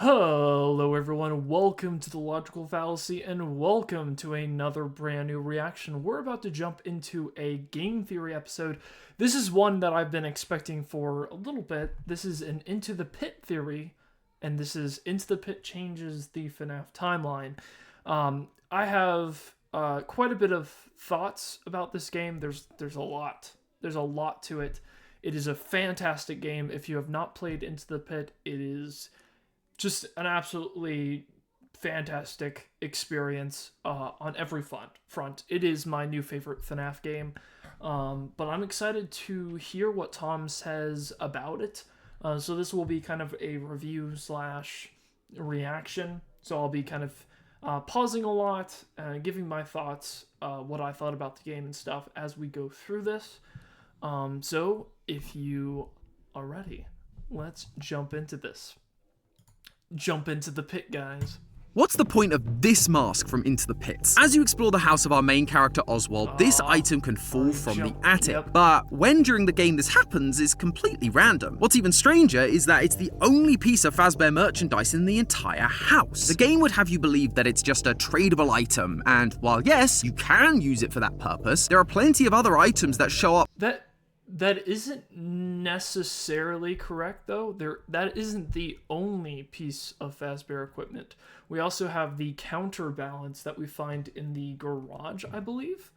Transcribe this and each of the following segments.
Hello everyone, welcome to the Logical Fallacy and welcome to another brand new reaction. We're about to jump into a game theory episode. This is one that I've been expecting for a little bit. This is an Into the Pit theory, and this is Into the Pit changes the FNAF timeline. I have quite a bit of thoughts about this game. There's a lot. There's a lot to it. It is a fantastic game. If you have not played Into the Pit, it is just an absolutely fantastic experience on every front. It is my new favorite FNAF game, but I'm excited to hear what Tom says about it. So this will be kind of a review slash reaction. So I'll be kind of pausing a lot, giving my thoughts, what I thought about the game and stuff as we go through this. So if you are ready, let's jump into this. Jump into the pit, guys. What's the point of this mask from Into the Pits? As you explore the house of our main character Oswald, this item can fall from the attic, but when during the game this happens is completely random. What's even stranger is that it's the only piece of Fazbear merchandise in the entire house. The game would have you believe that it's just a tradable item, and while yes, you can use it for that purpose, there are plenty of other items that show up That isn't necessarily correct, though. That isn't the only piece of Fazbear equipment. We also have the counterbalance that we find in the garage, I believe,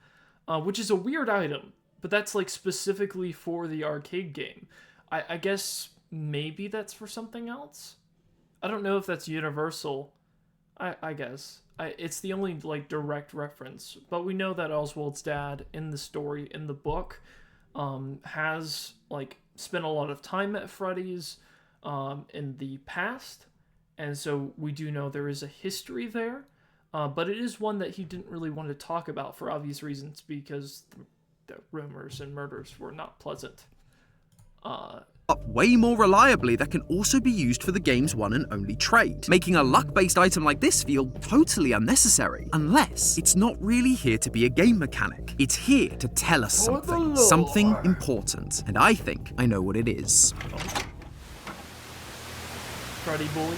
which is a weird item, but that's like specifically for the arcade game. I guess maybe that's for something else? I don't know if that's universal. I guess. It's the only like direct reference, but we know that Oswald's dad in the story, in the book, has like spent a lot of time at Freddy's in the past, and so we do know there is a history there, but it is one that he didn't really want to talk about for obvious reasons, because the rumors and murders were not pleasant. way more reliably that can also be used for the game's one and only trade, making a luck-based item like this feel totally unnecessary, unless it's not really here to be a game mechanic. It's here to tell us something important, and I think I know what it is. Freddy boy.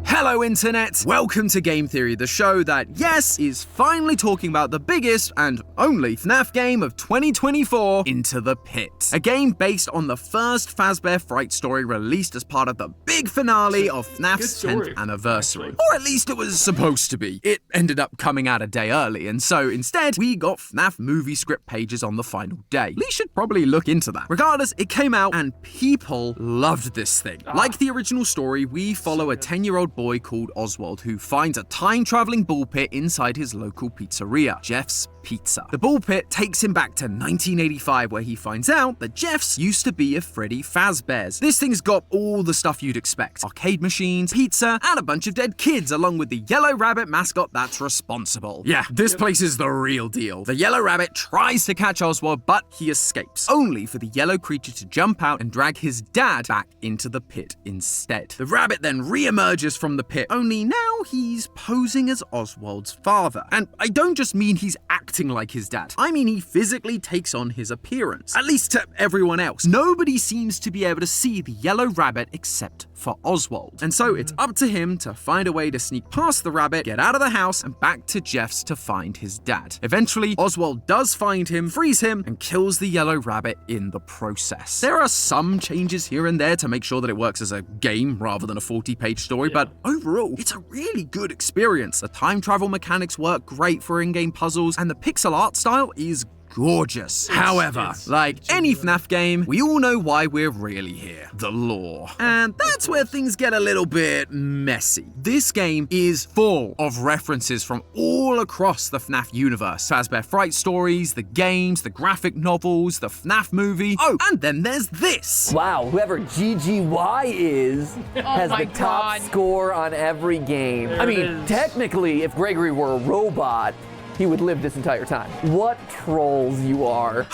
Hello Internet! Welcome to Game Theory, the show that, yes, is finally talking about the biggest and only FNAF game of 2024, Into the Pit. A game based on the first Fazbear Fright story released as part of the big finale of FNAF's 10th anniversary. Or at least it was supposed to be. It ended up coming out a day early, and so instead, we got FNAF movie script pages on the final day. We should probably look into that. Regardless, it came out and people loved this thing. Like the original story, we follow a 10-year-old boy called Oswald who finds a time-traveling ball pit inside his local pizzeria, Jeff's Pizza. The ball pit takes him back to 1985, where he finds out that Jeff's used to be a Freddy Fazbear's. This thing's got all the stuff you'd expect: arcade machines, pizza, and a bunch of dead kids, along with the yellow rabbit mascot that's responsible. Yeah, this place is the real deal. The yellow rabbit tries to catch Oswald, but he escapes, only for the yellow creature to jump out and drag his dad back into the pit instead. The rabbit then re-emerges from the pit, only now he's posing as Oswald's father. And I don't just mean he's acting like his dad. I mean he physically takes on his appearance, at least to everyone else. Nobody seems to be able to see the yellow rabbit except for Oswald. And so it's up to him to find a way to sneak past the rabbit, get out of the house, and back to Jeff's to find his dad. Eventually, Oswald does find him, frees him, and kills the yellow rabbit in the process. There are some changes here and there to make sure that it works as a game rather than a 40-page story, but overall, it's a really good experience. The time travel mechanics work great for in-game puzzles, and the pixel art style is gorgeous. However, like any FNAF game, we all know why we're really here: the lore. And that's where things get a little bit messy. This game is full of references from all across the FNAF universe. Fazbear Fright stories, the games, the graphic novels, the FNAF movie. Oh, and then there's this. Wow, whoever GGY is has the top score on every game. I mean, technically, if Gregory were a robot, he would live this entire time. What trolls you are.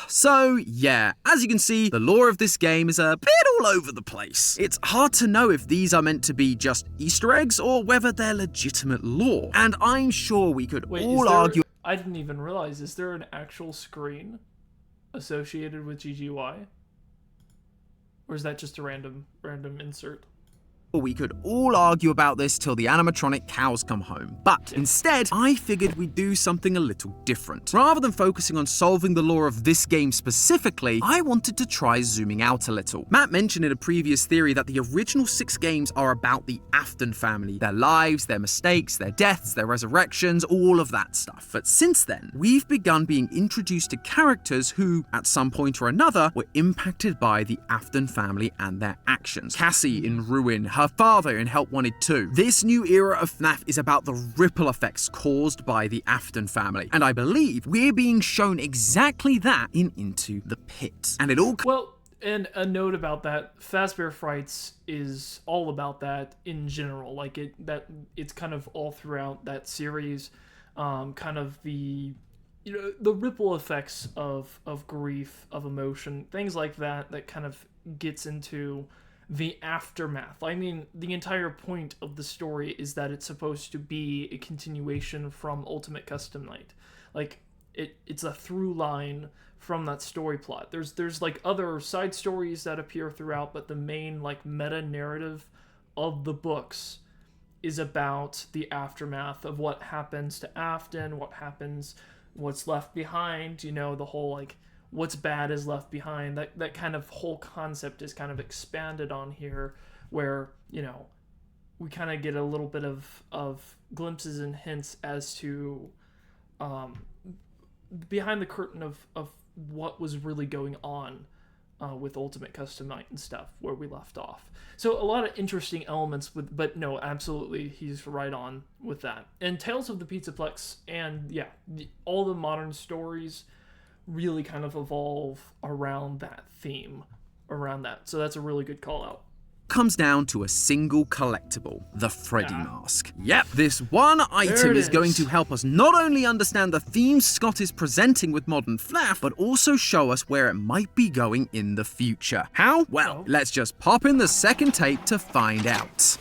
So yeah, as you can see, the lore of this game is a bit all over the place. It's hard to know if these are meant to be just Easter eggs or whether they're legitimate lore. And I'm sure we could all argue. I didn't even realize, is there an actual screen associated with GGY? or is that just a random insert? We could all argue about this till the animatronic cows come home. But instead, I figured we'd do something a little different. Rather than focusing on solving the lore of this game specifically, I wanted to try zooming out a little. Matt mentioned in a previous theory that the original 6 games are about the Afton family, their lives, their mistakes, their deaths, their resurrections, all of that stuff. But since then, we've begun being introduced to characters who, at some point or another, were impacted by the Afton family and their actions. Cassie in Ruin, her father in Help Wanted 2. This new era of FNAF is about the ripple effects caused by the Afton family, and I believe we're being shown exactly that in Into the Pit. And it all... Well, and a note about that, Fazbear Frights is all about that in general. Like, it's kind of all throughout that series, kind of the ripple effects of grief, of emotion, things like that kind of gets into the aftermath. I mean, the entire point of the story is that it's supposed to be a continuation from Ultimate Custom Night. Like, it's a through line from that story plot. There's like other side stories that appear throughout, but the main like meta narrative of the books is about the aftermath of what happens to Afton, what's left behind, the whole like what's bad is left behind. That kind of whole concept is kind of expanded on here, where we kind of get a little bit of glimpses and hints as to behind the curtain of what was really going on with Ultimate Custom Night and stuff, where we left off. So a lot of interesting elements but no, absolutely, he's right on with that. And Tales of the Pizzaplex and all the modern stories really kind of evolve around that theme, around that. So that's a really good call out. Comes down to a single collectible, the Freddy mask. Yep, this one item is going to help us not only understand the themes Scott is presenting with modern FNAF, but also show us where it might be going in the future. How? Well, let's just pop in the second tape to find out.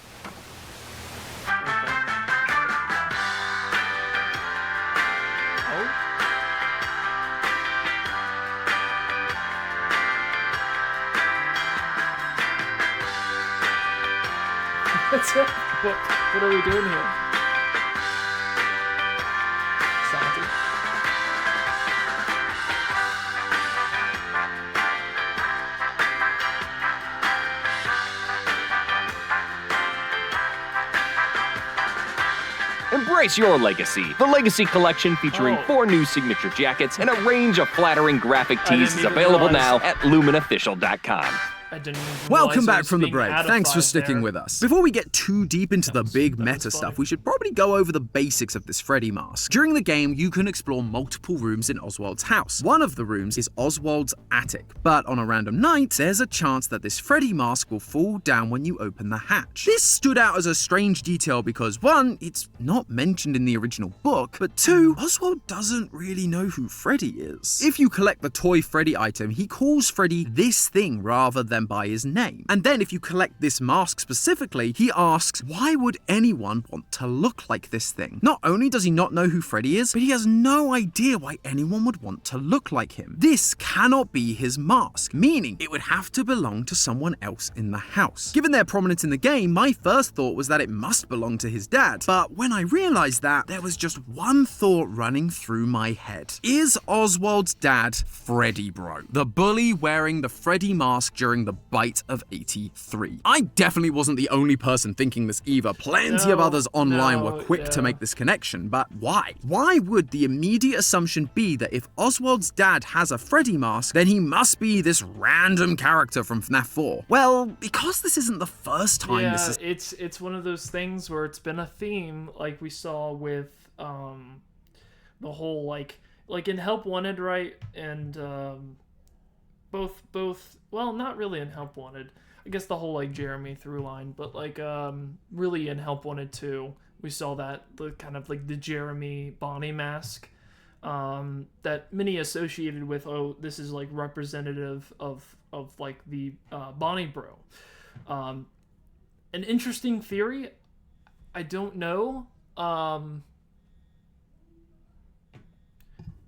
What are we doing here? Santi? Embrace your legacy. The Legacy Collection, featuring 4 new signature jackets and a range of flattering graphic tees, is available now at lumenofficial.com. Welcome back from the break. Thanks for sticking with us. Before we get too deep into the big meta stuff, we should probably go over the basics of this Freddy mask. During the game, you can explore multiple rooms in Oswald's house. One of the rooms is Oswald's attic, but on a random night, there's a chance that this Freddy mask will fall down when you open the hatch. This stood out as a strange detail because 1, it's not mentioned in the original book, but 2, Oswald doesn't really know who Freddy is. If you collect the toy Freddy item, he calls Freddy this thing rather than by his name. And then if you collect this mask specifically, he asks, why would anyone want to look like this thing? Not only does he not know who Freddy is, but he has no idea why anyone would want to look like him. This cannot be his mask, meaning it would have to belong to someone else in the house. Given their prominence in the game, my first thought was that it must belong to his dad. But when I realized that, there was just one thought running through my head. Is Oswald's dad Freddy Bro, the bully wearing the Freddy mask during the bite of 83? I definitely wasn't the only person thinking this either. Plenty of others online were quick to make this connection, but why? Why would the immediate assumption be that if Oswald's dad has a Freddy mask, then he must be this random character from FNAF 4? Well, because this isn't the first time this is... it's one of those things where it's been a theme, like we saw with the whole like in Help Wanted, right? And both well, not really in Help Wanted, I guess the whole like Jeremy through line, but like really in Help Wanted 2 we saw that the kind of like the Jeremy Bonnie mask that many associated with, oh, this is like representative of like the Bonnie Bro. An interesting theory. I don't know.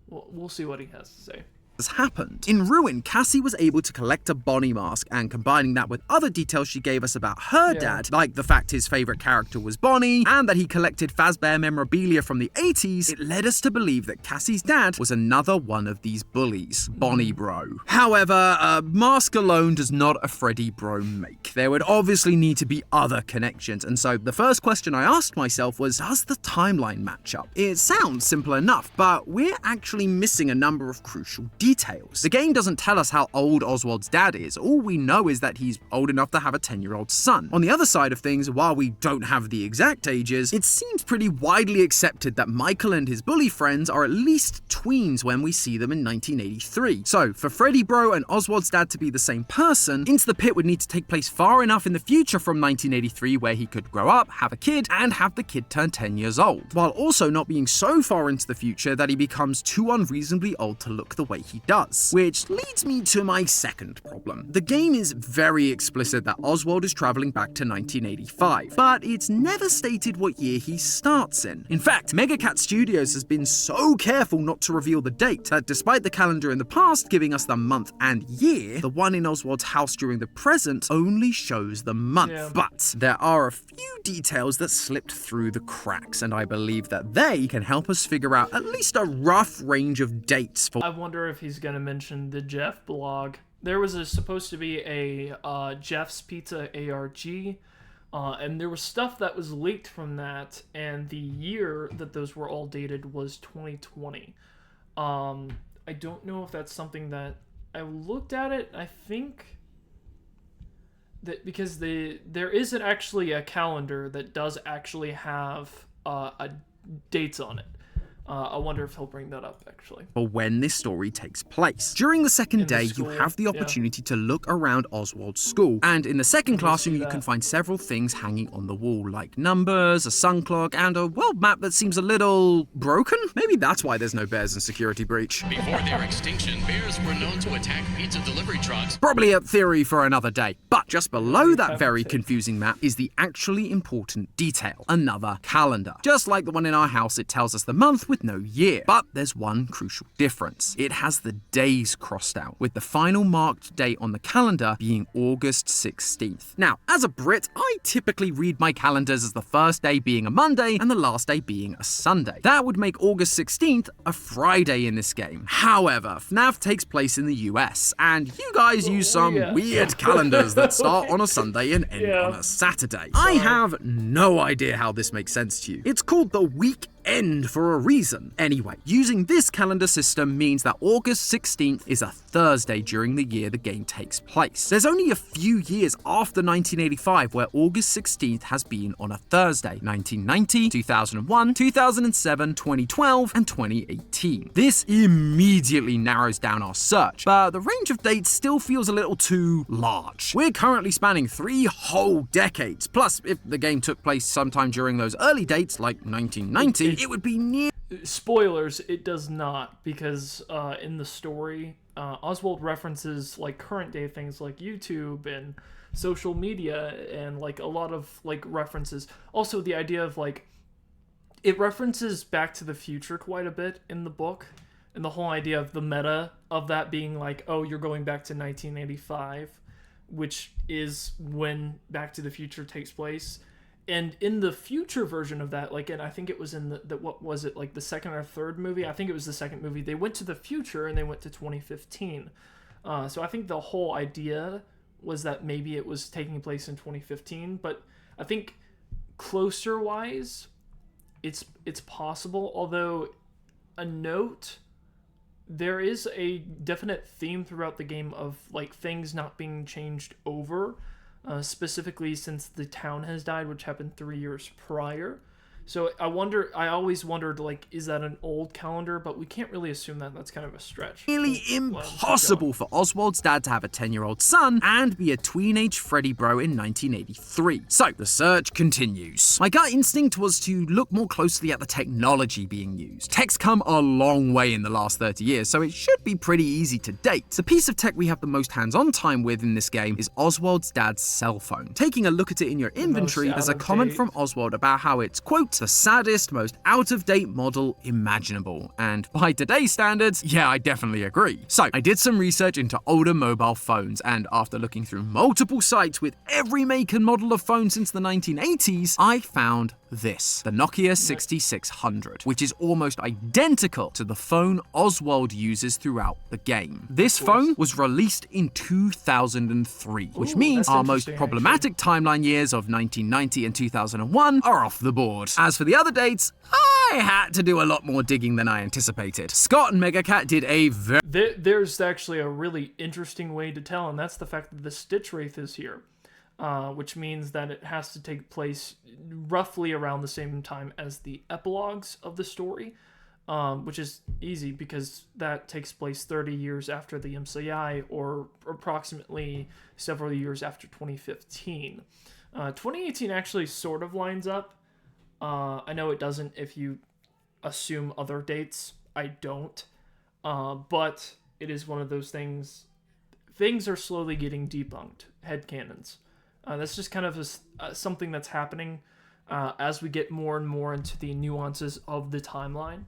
We'll see what he has to say. has happened. In Ruin, Cassie was able to collect a Bonnie mask, and combining that with other details she gave us about her dad, like the fact his favorite character was Bonnie, and that he collected Fazbear memorabilia from the 80s, it led us to believe that Cassie's dad was another one of these bullies, Bonnie Bro. However, a mask alone does not a Freddy Bro make. There would obviously need to be other connections, and so the first question I asked myself was, does the timeline match up? It sounds simple enough, but we're actually missing a number of crucial details. The game doesn't tell us how old Oswald's dad is. All we know is that he's old enough to have a 10-year-old son. On the other side of things, while we don't have the exact ages, it seems pretty widely accepted that Michael and his bully friends are at least tweens when we see them in 1983. So, for Freddy Bro and Oswald's dad to be the same person, Into the Pit would need to take place far enough in the future from 1983 where he could grow up, have a kid, and have the kid turn 10 years old, while also not being so far into the future that he becomes too unreasonably old to look the way he does. Which leads me to my second problem. The game is very explicit that Oswald is traveling back to 1985, but it's never stated what year he starts in. In fact, Megacat Studios has been so careful not to reveal the date that despite the calendar in the past giving us the month and year, the one in Oswald's house during the present only shows the month. But there are a few details that slipped through the cracks, and I believe that they can help us figure out at least a rough range of dates for— I wonder if he's gonna mention the Jeff blog. There was supposed to be a Jeff's Pizza ARG, and there was stuff that was leaked from that, and the year that those were all dated was 2020. I don't know if that's something that I looked at it. I think that because there isn't actually a calendar that does actually have dates on it. I wonder if he'll bring that up, actually. For when this story takes place. During the second day, you have the opportunity to look around Oswald's school, and in the second classroom, you can find several things hanging on the wall, like numbers, a sun clock, and a world map that seems a little broken? Maybe that's why there's no bears in Security Breach. Before their extinction, bears were known to attack pizza delivery trucks. Probably a theory for another day. But just below that very confusing map is the actually important detail, another calendar. Just like the one in our house, it tells us the month with no year. But there's one crucial difference. It has the days crossed out, with the final marked date on the calendar being August 16th. Now, as a Brit, I typically read my calendars as the first day being a Monday and the last day being a Sunday. That would make August 16th a Friday in this game. However, FNAF takes place in the US, and you guys use some weird calendars that start on a Sunday and end on a Saturday. I have no idea how this makes sense to you. It's called the week end for a reason. Anyway, using this calendar system means that August 16th is a Thursday during the year the game takes place. There's only a few years after 1985 where August 16th has been on a Thursday: 1990, 2001, 2007, 2012, and 2018. This immediately narrows down our search, but the range of dates still feels a little too large. We're currently spanning 3 whole decades, plus if the game took place sometime during those early dates like 1990, it would be near— Spoilers, it does not, because in the story, Oswald references like current day things like YouTube and social media and like a lot of like references. Also, the idea of like, it references Back to the Future quite a bit in the book, and the whole idea of the meta of that being like, oh, you're going back to 1985, which is when Back to the Future takes place. And in the future version of that, like, and I think it was in the what was it, like the second or third movie? I think it was the second movie. They went to the future and they went to 2015. So I think the whole idea was that maybe it was taking place in 2015. But I think closer-wise, it's possible. Although a note, there is a definite theme throughout the game of like things not being changed over. Specifically since the town has died, which happened 3 years prior. So I always wondered, like, is that an old calendar? But we can't really assume that. That's kind of a stretch. Nearly impossible for Oswald's dad to have a 10-year-old son and be a teenage Freddy Bro in 1983. So the search continues. My gut instinct was to look more closely at the technology being used. Tech's come a long way in the last 30 years, so it should be pretty easy to date. The piece of tech we have the most hands-on time with in this game is Oswald's dad's cell phone. Taking a look at it in your inventory, there's a comment from Oswald about how it's, quote, the saddest, most out-of-date model imaginable. And by today's standards, yeah, I definitely agree. So, I did some research into older mobile phones, and after looking through multiple sites with every make and model of phone since the 1980s, I found this, the Nokia 6600, which is almost identical to the phone Oswald uses throughout the game. This phone was released in 2003, which means our most problematic timeline years of 1990 and 2001 are off the board. As for the other dates, I had to do a lot more digging than I anticipated. Scott and Megacat did a There's actually a really interesting way to tell, and that's the fact that the Stitch Wraith is here. Which means that it has to take place roughly around the same time as the epilogues of the story, which is easy because that takes place 30 years after the MCI, or approximately several years after 2015. 2018 actually sort of lines up. I know it doesn't if you assume other dates. I don't. But it is one of those things. Things are slowly getting debunked. Headcanons. That's just kind of something that's happening as we get more and more into the nuances of the timeline.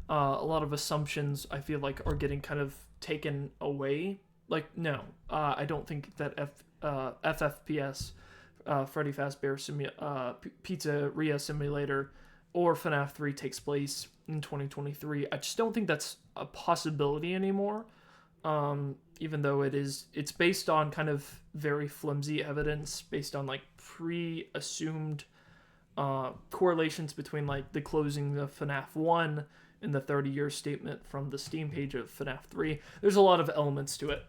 A lot of assumptions, I feel like, are getting kind of taken away. Like, no, I don't think that FFPS, Freddy Fazbear Pizzeria Simulator, or FNAF 3 takes place in 2023. I just don't think that's a possibility anymore. Even though it's based on kind of very flimsy evidence, based on like pre-assumed correlations between like the closing of FNAF 1 and the 30-year statement from the Steam page of FNAF 3. There's a lot of elements to it.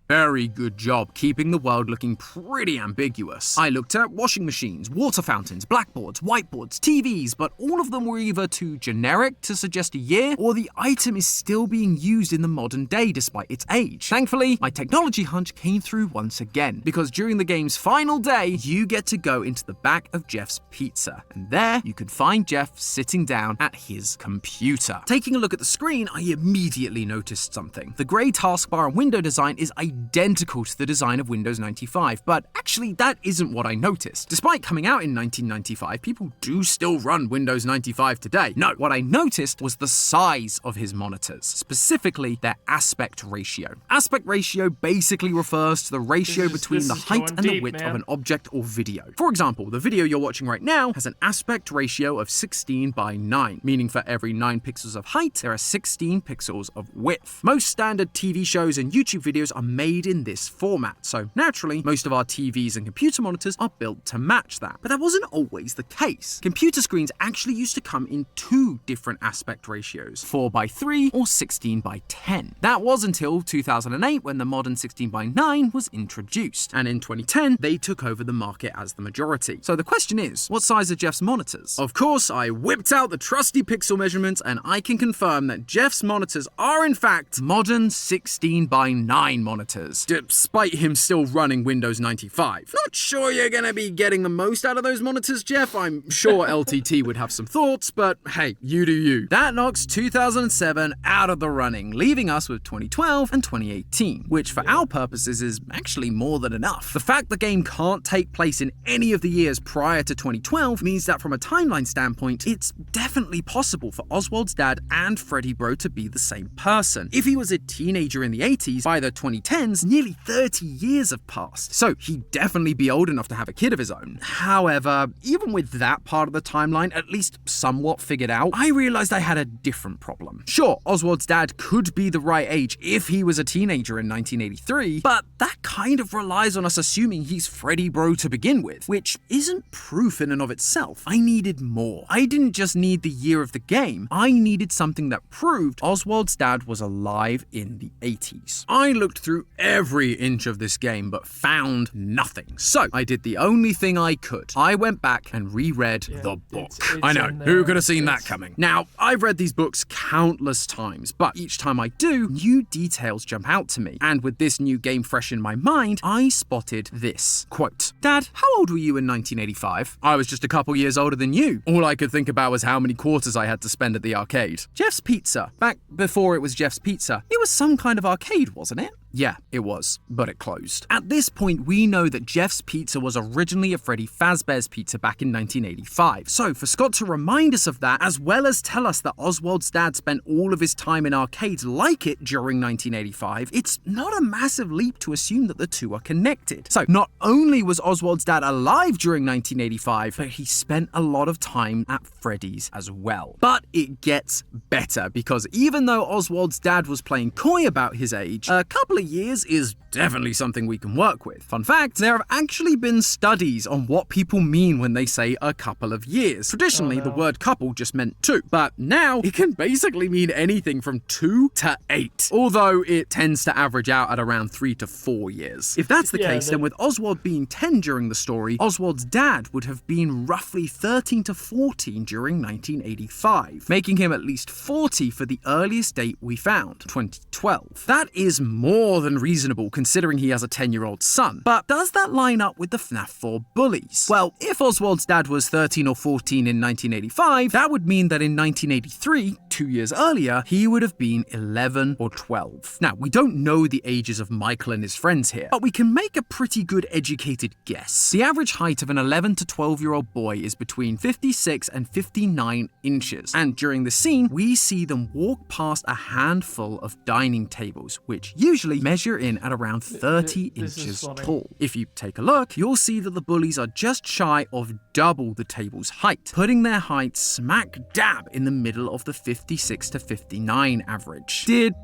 very good job keeping the world looking pretty ambiguous. I looked at washing machines, water fountains, blackboards, whiteboards, TVs, but all of them were either too generic to suggest a year, or the item is still being used in the modern day despite its age. Thankfully, my technology hunch came through once again, because during the game's final day, you get to go into the back of Jeff's pizza, and there you could find Jeff sitting down at his computer. Taking a look at the screen, I immediately noticed something. The grey taskbar and window design is identical to the design of Windows 95, but actually that isn't what I noticed. Despite coming out in 1995, people do still run Windows 95 today. No, what I noticed was the size of his monitors, specifically their aspect ratio. Aspect ratio basically refers to the ratio between the height and the width of an object or video. For example, the video you're watching right now has an aspect ratio of 16:9, meaning for every 9 pixels of height, there are 16 pixels of width. Most standard TV shows and YouTube videos are made in this format, so naturally, most of our TVs and computer monitors are built to match that. But that wasn't always the case. Computer screens actually used to come in 2 different aspect ratios, 4:3 or 16:10. That was until 2008 when the modern 16:9 was introduced, and in 2010, they took over the market as the majority. So the question is, what size are Jeff's monitors? Of course, I whipped out the trusty pixel measurements, and I can confirm that Jeff's monitors are in fact modern 16:9 monitors, despite him still running Windows 95. Not sure you're gonna be getting the most out of those monitors, Jeff. I'm sure LTT would have some thoughts, but hey, you do you. That knocks 2007 out of the running, leaving us with 2012 and 2018, which for our purposes is actually more than enough. The fact the game can't take place in any of the years prior to 2012 means that from a timeline standpoint, it's definitely possible for Oswald's dad and Freddy Bro to be the same person. If he was a teenager in the 80s, by the 2010s, nearly 30 years have passed, so he'd definitely be old enough to have a kid of his own. However, even with that part of the timeline at least somewhat figured out, I realized I had a different problem. Sure, Oswald's dad could be the right age if he was a teenager in 1983, but that kind of relies on us assuming he's Freddy Bro to begin with, which isn't proof in and of itself. I needed more. I didn't just need the year of the game, I needed something that proved Oswald's dad was alive in the 80s. I looked through every inch of this game but found nothing. So I did the only thing I could. I went back and reread the book. I know, who could have seen that coming? Now, I've read these books countless times, but each time I do, new details jump out to me. And with this new game fresh in my mind, I spotted this. Quote, "Dad, how old were you in 1985? I was just a couple years older than you. All I could think about was how many quarters I had to spend at the arcade." Jeff's Pizza. Back before it was Jeff's Pizza, it was some kind of arcade, wasn't it? Yeah, it was, but it closed. At this point, we know that Jeff's Pizza was originally a Freddy Fazbear's Pizza back in 1985. So for Scott to remind us of that, as well as tell us that Oswald's dad spent all of his time in arcades like it during 1985, it's not a massive leap to assume that the two are connected. So not only was Oswald's dad alive during 1985, but he spent a lot of time at Freddy's as well. But it gets better, because even though Oswald's dad was playing coy about his age, a couple of years is definitely something we can work with. Fun fact, there have actually been studies on what people mean when they say a couple of years. Traditionally, the word couple just meant 2, but now it can basically mean anything from 2 to 8, although it tends to average out at around 3 to 4 years. If that's the case, then with Oswald being 10 during the story, Oswald's dad would have been roughly 13 to 14 during 1985, making him at least 40 for the earliest date we found, 2012. That is more than reasonable considering he has a 10-year-old son. But does that line up with the FNAF 4 bullies? Well, if Oswald's dad was 13 or 14 in 1985, that would mean that in 1983, 2 years earlier, he would have been 11 or 12. Now, we don't know the ages of Michael and his friends here, but we can make a pretty good educated guess. The average height of an 11 to 12-year-old boy is between 56 and 59 inches, and during the scene, we see them walk past a handful of dining tables, which usually measure in at around 30 inches tall. If you take a look, you'll see that the bullies are just shy of double the table's height, putting their height smack dab in the middle of the 56 to 59 average. Did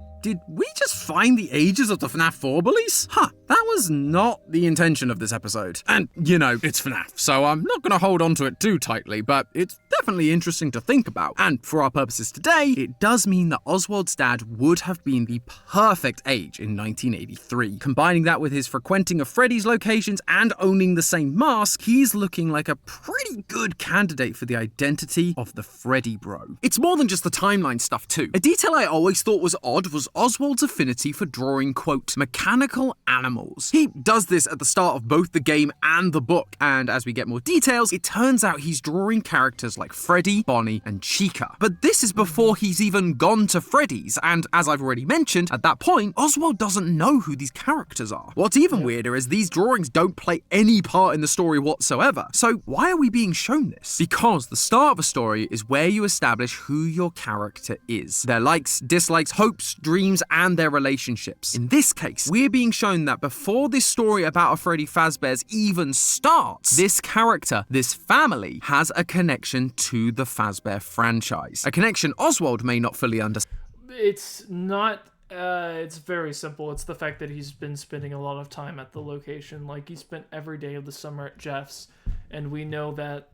we just find the ages of the FNAF 4 bullies? That was not the intention of this episode. And, you know, it's FNAF, so I'm not going to hold on to it too tightly, but it's definitely interesting to think about. And for our purposes today, it does mean that Oswald's dad would have been the perfect age in 1983. Combining that with his frequenting of Freddy's locations and owning the same mask, he's looking like a pretty good candidate for the identity of the Freddy bro. It's more than just the timeline stuff too. A detail I always thought was odd was Oswald's affinity for drawing, quote, mechanical animals. He does this at the start of both the game and the book, and as we get more details, it turns out he's drawing characters like Freddy, Bonnie, and Chica. But this is before he's even gone to Freddy's, and as I've already mentioned, at that point, Oswald doesn't know who these characters are. What's even weirder is these drawings don't play any part in the story whatsoever. So why are we being shown this? Because the start of a story is where you establish who your character is, their likes, dislikes, hopes, dreams, and their relationships. In this case, we're being shown that before this story about a Freddy Fazbear's even starts, this character, this family, has a connection to the Fazbear franchise. A connection Oswald may not fully understand. It's not, it's very simple. It's the fact that he's been spending a lot of time at the location. Like, he spent every day of the summer at Jeff's, and we know that,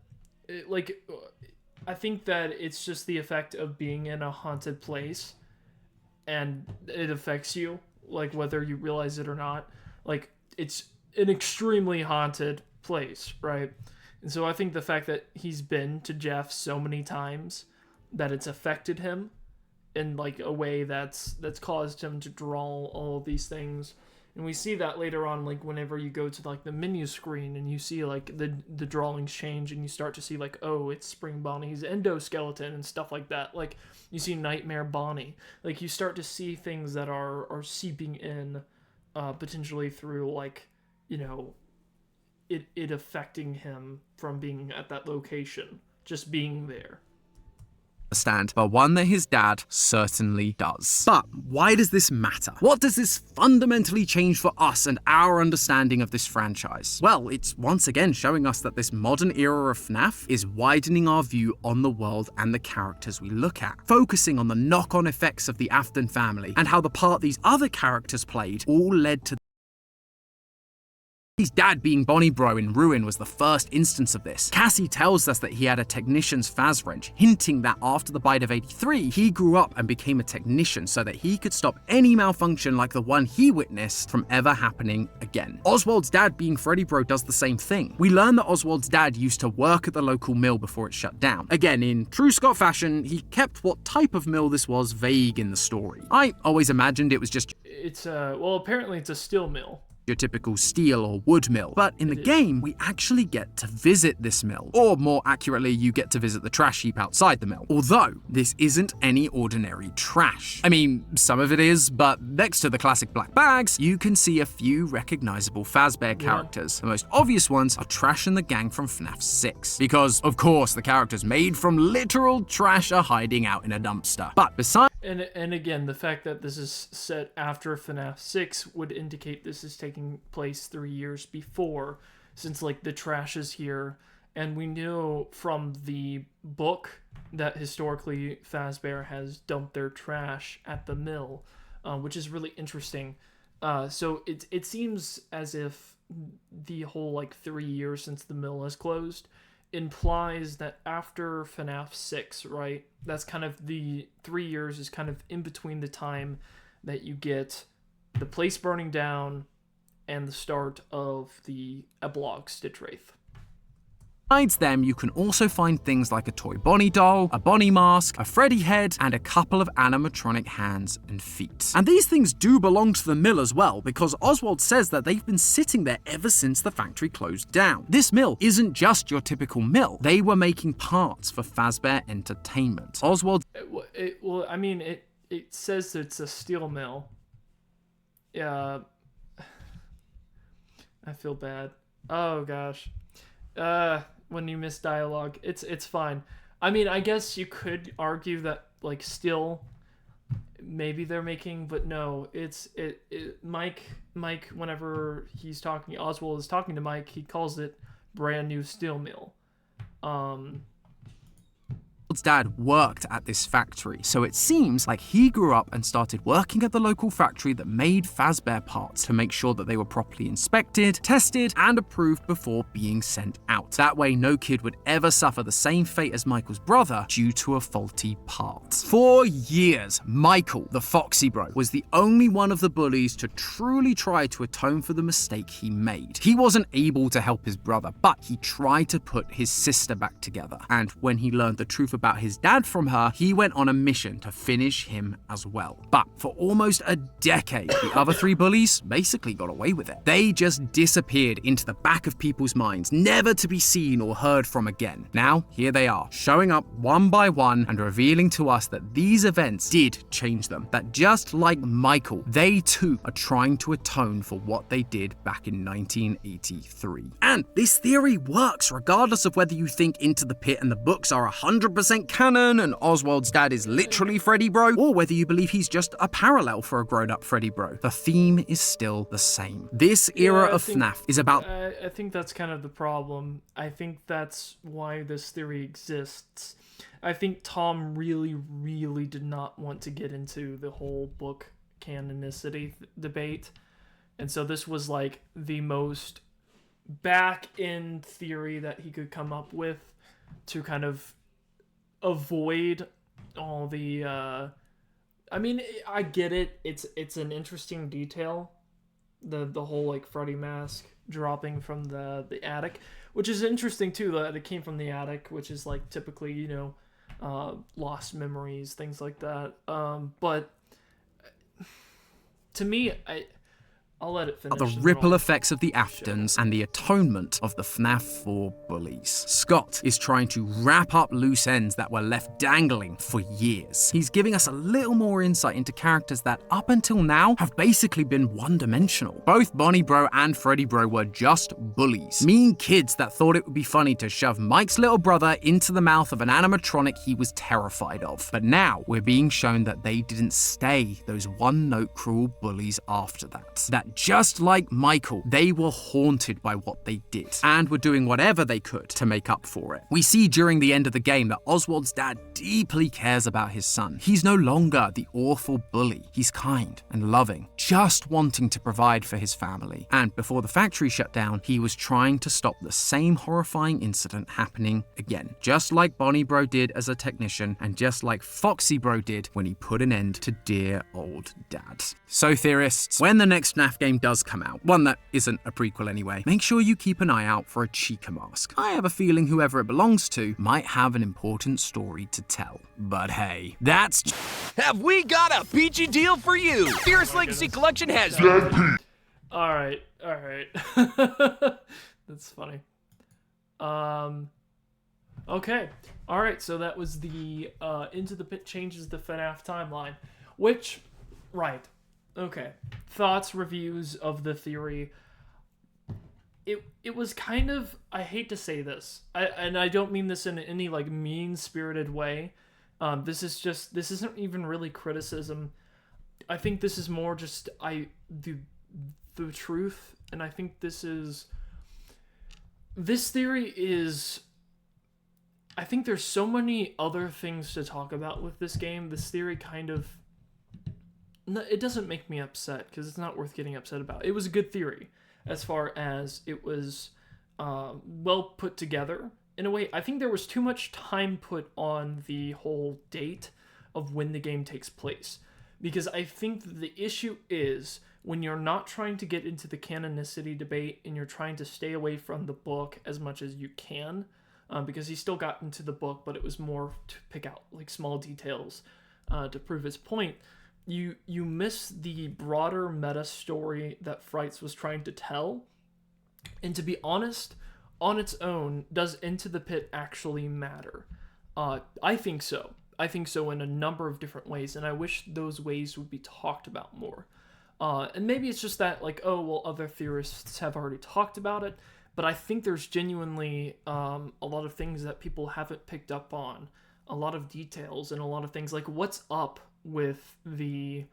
I think that it's just the effect of being in a haunted place, and it affects you, like, whether you realize it or not. Like, it's an extremely haunted place, right? And so I think the fact that he's been to Jeff so many times, that it's affected him in, like, a way that's caused him to draw all of these things. And we see that later on, like, whenever you go to, like, the menu screen and you see, like, the drawings change and you start to see, like, oh, it's Spring Bonnie's endoskeleton and stuff like that. Like, you see Nightmare Bonnie. Like, you start to see things that are seeping in, potentially through, like, you know, it affecting him from being at that location, just being there. But one that his dad certainly does. But why does this matter? What does this fundamentally change for us and our understanding of this franchise? Well, it's once again showing us that this modern era of FNAF is widening our view on the world and the characters we look at, focusing on the knock-on effects of the Afton family and how the part these other characters played all led to his dad being Bonnie Bro in Ruin was the first instance of this. Cassie tells us that he had a technician's Faz wrench, hinting that after the bite of 83, he grew up and became a technician so that he could stop any malfunction like the one he witnessed from ever happening again. Oswald's dad being Freddy Bro does the same thing. We learn that Oswald's dad used to work at the local mill before it shut down. Again, in true Scott fashion, he kept what type of mill this was vague in the story. I always imagined it was just... Well, apparently it's a steel mill. your typical steel or wood mill. But in the game, we actually get to visit this mill. Or more accurately, you get to visit the trash heap outside the mill. Although, this isn't any ordinary trash. I mean, some of it is, but next to the classic black bags, you can see a few recognizable Fazbear characters. The most obvious ones are Trash and the gang from FNAF 6. Because, of course, the characters made from literal trash are hiding out in a dumpster. But besides... And again, the fact that this is set after FNAF 6 would indicate this is taking place 3 years before, since, like, the trash is here. And we know from the book that historically Fazbear has dumped their trash at the mill, which is really interesting. So it seems as if the whole, like, 3 years since the mill has closed implies that after FNAF 6, right, that's kind of the 3 years is kind of in between the time that you get the place burning down and the start of the epilogue Stitch Wraith. Besides them, you can also find things like a toy Bonnie doll, a Bonnie mask, a Freddy head, and a couple of animatronic hands and feet. And these things do belong to the mill as well, because Oswald says that they've been sitting there ever since the factory closed down. This mill isn't just your typical mill. They were making parts for Fazbear Entertainment. Oswald... It says it's a steel mill. Yeah. I feel bad. Oh, gosh. When you miss dialogue, it's fine. I mean, I guess you could argue that, like, still maybe they're making, but no, Mike whenever he's talking, Oswald is talking to Mike, he calls it brand new steel mill. Oswald's dad worked at this factory, so it seems like he grew up and started working at the local factory that made Fazbear parts to make sure that they were properly inspected, tested, and approved before being sent out. That way, no kid would ever suffer the same fate as Michael's brother due to a faulty part. For years, Michael, the Foxy Bro, was the only one of the bullies to truly try to atone for the mistake he made. He wasn't able to help his brother, but he tried to put his sister back together. And when he learned the truth about his dad from her, he went on a mission to finish him as well. But for almost a decade, the other three bullies basically got away with it. They just disappeared into the back of people's minds, never to be seen or heard from again. Now, here they are, showing up one by one and revealing to us that these events did change them. That just like Michael, they too are trying to atone for what they did back in 1983. And this theory works regardless of whether you think Into the Pit and the books are 100% canon and Oswald's dad is literally Freddy Bro, or whether you believe he's just a parallel for a grown-up Freddy Bro. The theme is still the same. This era of FNAF is about... I think that's kind of the problem. I think that's why this theory exists. I think Tom really, really did not want to get into the whole book canonicity debate. And so this was like the most back-end theory that he could come up with to kind of avoid all the I mean, I get it. It's an interesting detail, the whole like Freddy mask dropping from the attic, which is interesting too, that it came from the attic, which is like typically, you know, lost memories, things like that. But to me, I'll let it finish. The ripple effects of the Aftons and the atonement of the FNAF 4 bullies. Scott is trying to wrap up loose ends that were left dangling for years. He's giving us a little more insight into characters that up until now have basically been one-dimensional. Both Bonnie Bro and Freddy Bro were just bullies. Mean kids that thought it would be funny to shove Mike's little brother into the mouth of an animatronic he was terrified of. But now we're being shown that they didn't stay those one-note cruel bullies after that. That just like Michael, they were haunted by what they did and were doing whatever they could to make up for it. We see during the end of the game that Oswald's dad deeply cares about his son. He's no longer the awful bully. He's kind and loving, just wanting to provide for his family. And before the factory shut down, he was trying to stop the same horrifying incident happening again, just like Bonnie Bro did as a technician and just like Foxy Bro did when he put an end to dear old dad. So theorists, when the next FNAF game does come out, one that isn't a prequel anyway, make sure you keep an eye out for a Chica mask. I have a feeling whoever it belongs to might have an important story to tell. But hey, that's... Have we got a peachy deal for you? Fierce Legacy Collection has... All right. That's funny. Okay. All right. So that was the Into the Pit changes the FNAF timeline, which, right. Okay. Thoughts, reviews of the theory. It was kind of, I hate to say this, and I don't mean this in any like mean-spirited way. This isn't even really criticism. I think this is more just the truth, and I think this theory is, I think there's so many other things to talk about with this game. This theory kind of, it doesn't make me upset because it's not worth getting upset about. It was a good theory as far as it was well put together in a way. I think there was too much time put on the whole date of when the game takes place, because I think the issue is when you're not trying to get into the canonicity debate and you're trying to stay away from the book as much as you can, because he still got into the book, but it was more to pick out like small details to prove his point. You miss the broader meta story that Frights was trying to tell. And to be honest, on its own, does Into the Pit actually matter? I think so. I think so in a number of different ways, and I wish those ways would be talked about more. And maybe it's just that, like, oh, well, other theorists have already talked about it, but I think there's genuinely a lot of things that people haven't picked up on, a lot of details, and a lot of things, like, what's up with the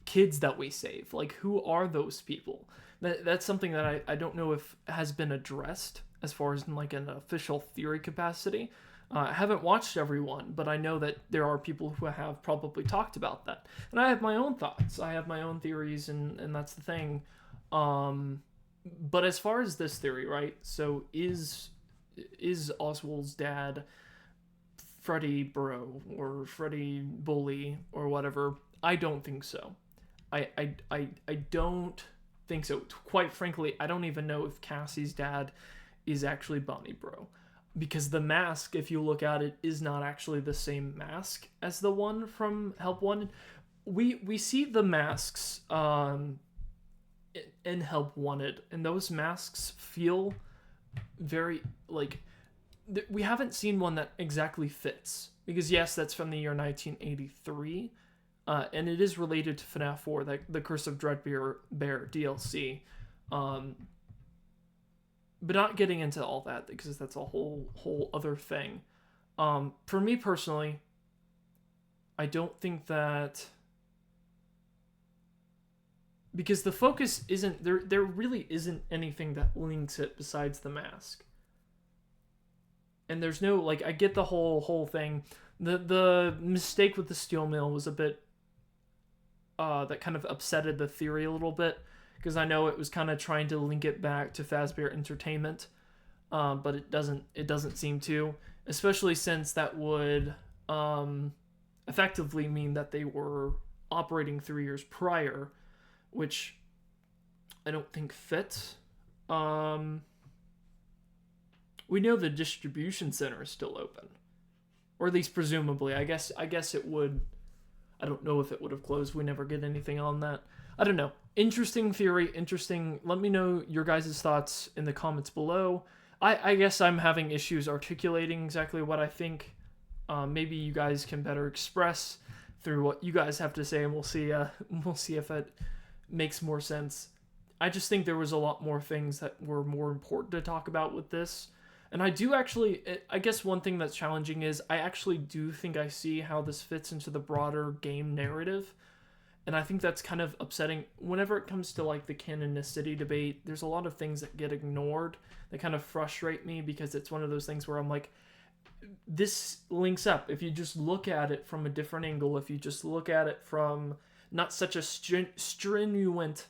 kids that we save? Like, who are those people? That's something that I don't know if has been addressed as far as in, like, an official theory capacity. I haven't watched everyone, but I know that there are people who have probably talked about that. And I have my own thoughts. I have my own theories, and that's the thing. But as far as this theory, right? So is Oswald's dad Freddy Bro or Freddy Bully or whatever? I don't think so. I don't think so. Quite frankly, I don't even know if Cassie's dad is actually Bonnie Bro. Because the mask, if you look at it, is not actually the same mask as the one from Help Wanted. We see the masks in Help Wanted, and those masks feel very, like, we haven't seen one that exactly fits. Because yes, that's from the year 1983, and it is related to FNAF 4, the Curse of Dreadbear Bear DLC. But not getting into all that, because that's a whole other thing. For me personally, I don't think that, because the focus isn't there really isn't anything that links it besides the mask. And there's no, like, I get the whole thing. The mistake with the steel mill was a bit that kind of upsetted the theory a little bit, because I know it was kind of trying to link it back to Fazbear Entertainment, but it doesn't seem to, especially since that would effectively mean that they were operating 3 years prior, which I don't think fits. We know the distribution center is still open, or at least presumably. I guess it would. I don't know if it would have closed. We never get anything on that. I don't know. Interesting theory, interesting. Let me know your guys' thoughts in the comments below. I guess I'm having issues articulating exactly what I think. Maybe you guys can better express through what you guys have to say, and we'll see if it makes more sense. I just think there was a lot more things that were more important to talk about with this. And I do actually, I guess one thing that's challenging is I actually do think I see how this fits into the broader game narrative. And I think that's kind of upsetting. Whenever it comes to, like, the canonicity debate, there's a lot of things that get ignored that kind of frustrate me, because it's one of those things where I'm like, this links up. If you just look at it from a different angle, if you just look at it from not such a stringent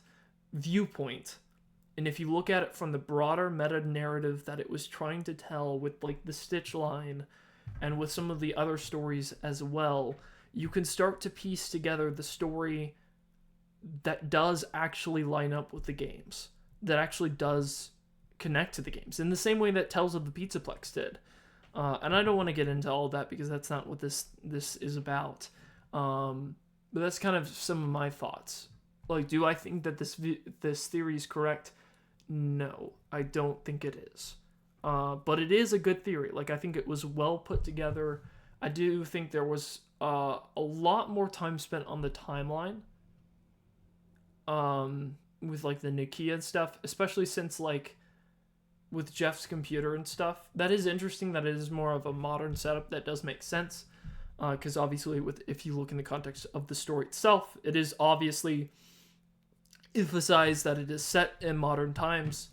viewpoint, and if you look at it from the broader meta narrative that it was trying to tell with, like, the Stitch line and with some of the other stories as well, you can start to piece together the story that does actually line up with the games, that actually does connect to the games, in the same way that Tales of the Pizzaplex did. And I don't want to get into all that, because that's not what this is about. But that's kind of some of my thoughts. Like, do I think that this theory is correct? No, I don't think it is. But it is a good theory. Like, I think it was well put together. I do think there was a lot more time spent on the timeline. With, like, the Nokia and stuff. Especially since, like, with Jeff's computer and stuff. That is interesting that it is more of a modern setup. That does make sense. Because obviously, if you look in the context of the story itself, it is obviously emphasized that it is set in modern times.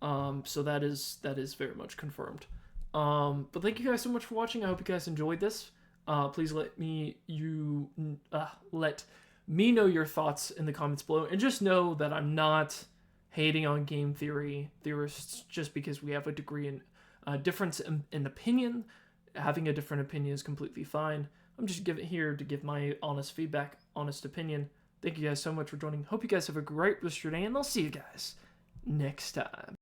So that is very much confirmed. But thank you guys so much for watching. I hope you guys enjoyed this. Please let me know your thoughts in the comments below, and just know that I'm not hating on game theorists just because we have a degree in difference in opinion. Having a different opinion is completely fine. I'm just here to give my honest feedback, honest opinion. Thank you guys so much for joining. Hope you guys have a great rest of your day, and I'll see you guys next time.